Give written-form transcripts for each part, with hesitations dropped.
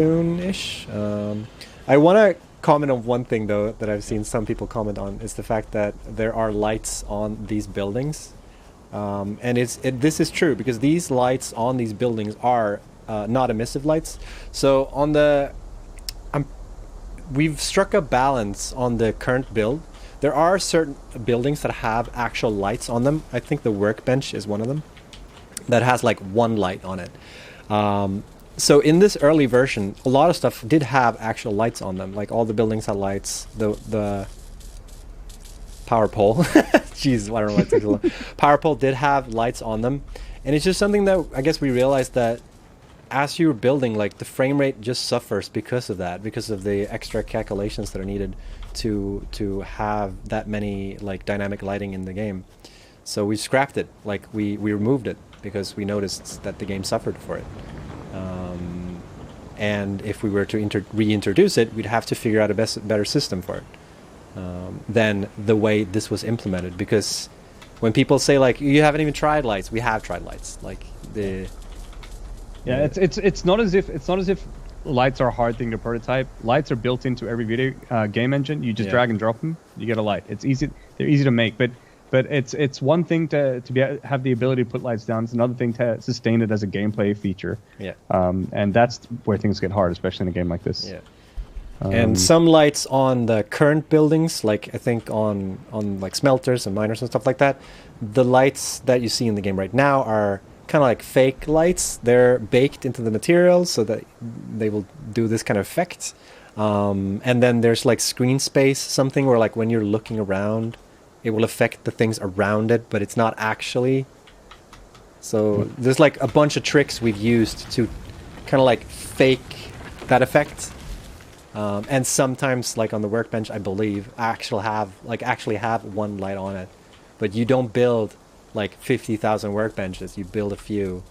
soon-ish. I want to comment on one thing though that I've seen some people comment on is the fact that there are lights on these buildings, and this is true because these lights on these buildings are not emissive lights. So on the, we've struck a balance on the current build. There are certain buildings that have actual lights on them. I think the workbench is one of them that has like one light on it. So in this early version, a lot of stuff did have actual lights on them. Like all the buildings had lights. The power pole, jeez, I don't know what it takes a lot. Power pole did have lights on them, and it's just something that I guess we realized that as you're building, like the frame rate just suffers because of that, because of the extra calculations that are needed to have that many like dynamic lighting in the game. So we scrapped it, like we removed it because we noticed that the game suffered for it. And if we were to reintroduce it, we'd have to figure out a better system for it than the way this was implemented. Because when people say like you haven't even tried lights, we have tried lights. Like it's not as if lights are a hard thing to prototype. Lights are built into every video game engine. You just drag and drop them, you get a light. It's easy. They're easy to make, but it's one thing to have the ability to put lights down. It's another thing to sustain it as a gameplay feature. Yeah. And that's where things get hard, especially in a game like this. Yeah. And some lights on the current buildings, like I think on like smelters and miners and stuff like that, the lights that you see in the game right now are kind of like fake lights. They're baked into the materials so that they will do this kind of effect. And then there's like screen space, something where like when you're looking around, it will affect the things around it, but it's not actually. So there's like a bunch of tricks we've used to kind of like fake that effect. And sometimes like on the workbench, I believe, actually have one light on it. But you don't build like 50,000 workbenches, you build a few.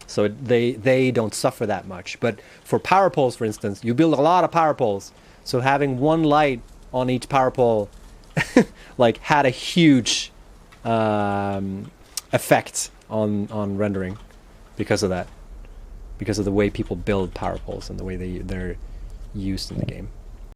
So they don't suffer that much. But for power poles, for instance, you build a lot of power poles. So having one light on each power pole like had a huge effect on rendering because of that, because of the way people build power poles and the way they're used in the game.